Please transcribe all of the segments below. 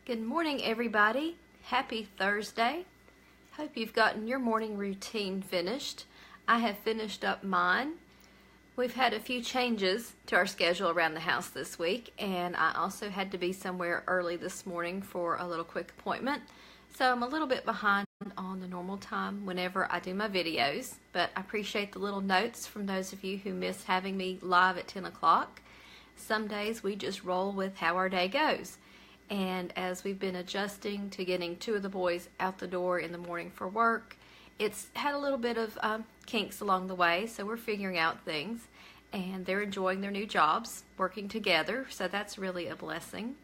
Good morning, everybody. Happy Thursday. Hope you've gotten your morning routine finished. I have finished up mine. We've had a few changes to our schedule around the house this week, and I also had to be somewhere early this morning for a little quick appointment. So I'm a little bit behind on the normal time whenever I do my videos, but I appreciate the little notes from those of you who miss having me live at 10 o'clock. Some days we just roll with how our day goes. And as we've been adjusting to getting two of the boys out the door in the morning for work, it's had a little bit of kinks along the way, so we're figuring out things. And they're enjoying their new jobs, working together, so that's really a blessing.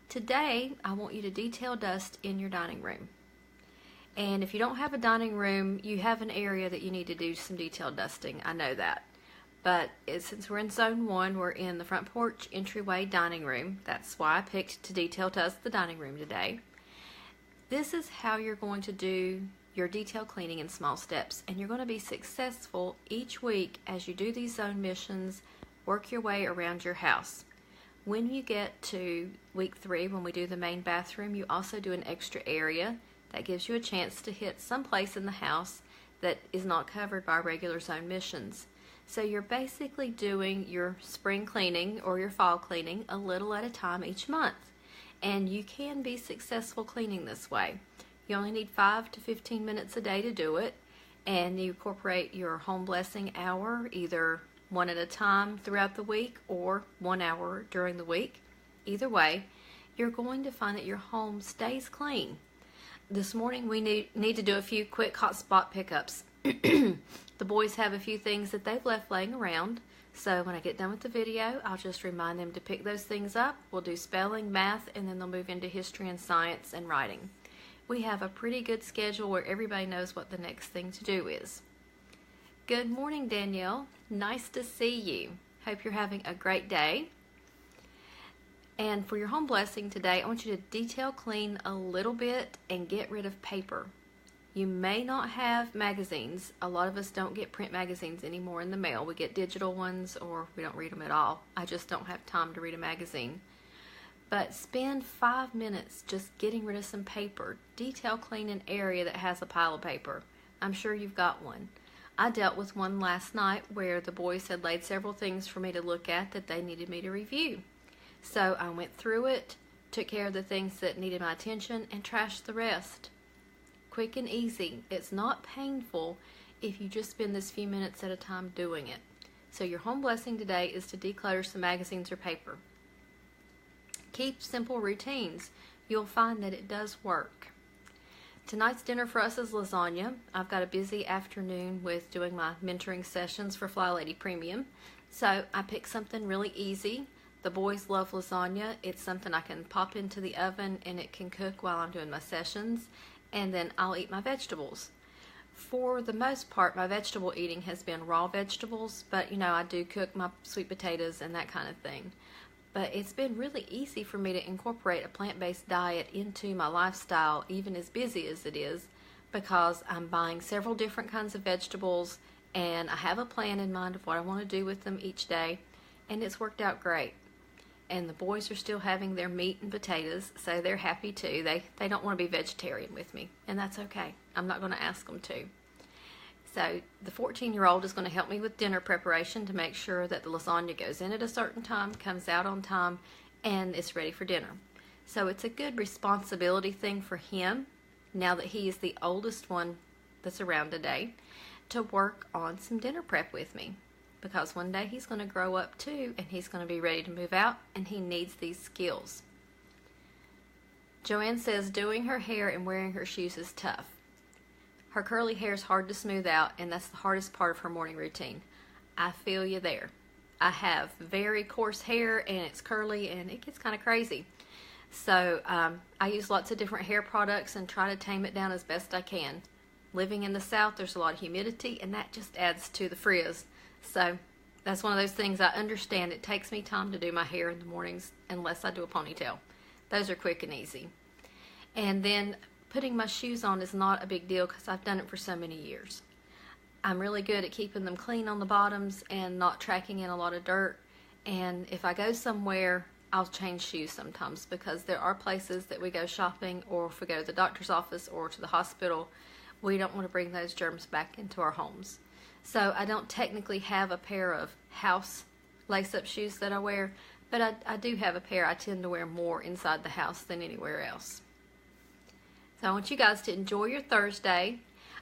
Today, I want you to detail dust in your dining room. And if you don't have a dining room, you have an area that you need to do some detailed dusting. I know that. But since we're in Zone 1, we're in the front porch, entryway, dining room. That's why I picked to detail dust the dining room today. This is how you're going to do your detail cleaning in small steps. And you're going to be successful each week as you do these zone missions, work your way around your house. When you get to week 3, when we do the main bathroom, you also do an extra area. That gives you a chance to hit some place in the house that is not covered by regular zone missions. So you're basically doing your spring cleaning or your fall cleaning a little at a time each month. And you can be successful cleaning this way. You only need 5 to 15 minutes a day to do it. And you incorporate your home blessing hour, either one at a time throughout the week or 1 hour during the week. Either way, you're going to find that your home stays clean. This morning we need to do a few quick hot spot pickups. The boys have a few things that they've left laying around, so when I get done with the video, I'll just remind them to pick those things up. We'll do spelling, math, and then they'll move into history and science and writing. We have a pretty good schedule where everybody knows what the next thing to do is. Good morning, Danielle. Nice to see you. Hope you're having a great day. And for your home blessing today, I want you to detail clean a little bit and get rid of paper. You may not have magazines. A lot of us don't get print magazines anymore in the mail. We get digital ones or we don't read them at all. I just don't have time to read a magazine. But spend 5 minutes just getting rid of some paper. Detail clean an area that has a pile of paper. I'm sure you've got one. I dealt with one last night where the boys had laid several things for me to look at that they needed me to review. So I went through it, took care of the things that needed my attention, and trashed the rest. Quick and easy. It's not painful if you just spend this few minutes at a time doing it. So your home blessing today is to declutter some magazines or paper. Keep simple routines. You'll find that it does work. Tonight's dinner for us is lasagna. I've got a busy afternoon with doing my mentoring sessions for Fly Lady Premium. So I picked something really easy. The boys love lasagna. It's something I can pop into the oven and it can cook while I'm doing my sessions. And then I'll eat my vegetables. For the most part, my vegetable eating has been raw vegetables, but I do cook my sweet potatoes and that kind of thing. But it's been really easy for me to incorporate a plant-based diet into my lifestyle, even as busy as it is, because I'm buying several different kinds of vegetables and I have a plan in mind of what I want to do with them each day, and it's worked out great. And the boys are still having their meat and potatoes, so they're happy too. They don't want to be vegetarian with me, and that's okay. I'm not going to ask them to. So the 14-year-old is going to help me with dinner preparation to make sure that the lasagna goes in at a certain time, comes out on time, and it's ready for dinner. So it's a good responsibility thing for him, now that he is the oldest one that's around today, to work on some dinner prep with me. Because one day he's going to grow up too, and he's going to be ready to move out, and he needs these skills. Joanne says doing her hair and wearing her shoes is tough. Her curly hair is hard to smooth out, and that's the hardest part of her morning routine. I feel you there. I have very coarse hair, and it's curly, and it gets kind of crazy. So I use lots of different hair products and try to tame it down as best I can. Living in the South, there's a lot of humidity, and that just adds to the frizz. So that's one of those things I understand. It takes me time to do my hair in the mornings unless I do a ponytail. Those are quick and easy. And then putting my shoes on is not a big deal because I've done it for so many years. I'm really good at keeping them clean on the bottoms and not tracking in a lot of dirt. And if I go somewhere I'll change shoes sometimes, because there are places that we go shopping, or if we go to the doctor's office or to the hospital, we don't want to bring those germs back into our homes. So I don't technically have a pair of house lace-up shoes that I wear, but I do have a pair I tend to wear more inside the house than anywhere else. So I want you guys to enjoy your Thursday.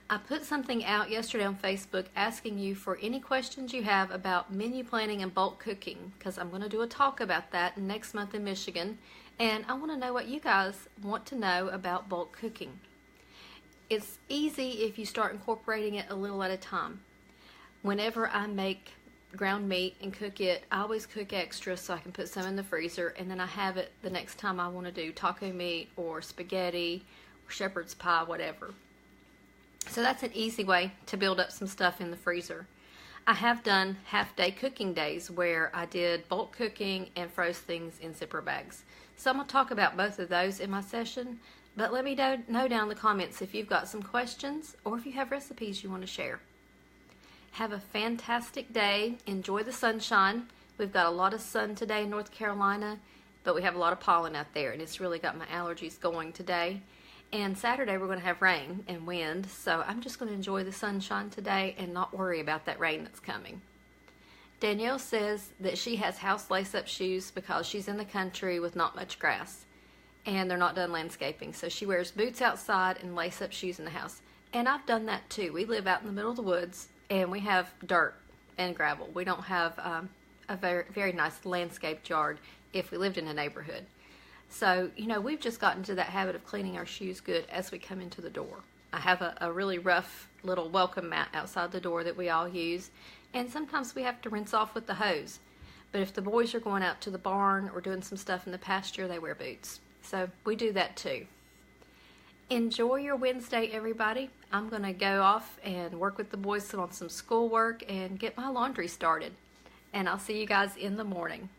I put something out yesterday on Facebook asking you for any questions you have about menu planning and bulk cooking, because I'm going to do a talk about that next month in Michigan, and I want to know what you guys want to know about bulk cooking. It's easy if you start incorporating it a little at a time. Whenever I make ground meat and cook it, I always cook extra so I can put some in the freezer, and then I have it the next time I want to do taco meat or spaghetti or shepherd's pie, whatever. So that's an easy way to build up some stuff in the freezer. I have done half-day cooking days where I did bulk cooking and froze things in zipper bags. So I'm going to talk about both of those in my session, but let me know down in the comments if you've got some questions or if you have recipes you want to share. Have a fantastic day. Enjoy the sunshine. We've got a lot of sun today in North Carolina, but we have a lot of pollen out there, and it's really got my allergies going today. And Saturday we're going to have rain and wind, so I'm just going to enjoy the sunshine today and not worry about that rain that's coming. Danielle says that she has house lace-up shoes because she's in the country with not much grass, and they're not done landscaping, so she wears boots outside and lace-up shoes in the house. And I've done that too. We live out in the middle of the woods, and we have dirt and gravel. We don't have a very, very nice landscaped yard if we lived in a neighborhood. So, we've just gotten to that habit of cleaning our shoes good as we come into the door. I have a really rough little welcome mat outside the door that we all use, and sometimes we have to rinse off with the hose. But if the boys are going out to the barn or doing some stuff in the pasture, they wear boots. So we do that too. Enjoy your Wednesday, everybody. I'm going to go off and work with the boys on some schoolwork and get my laundry started. And I'll see you guys in the morning.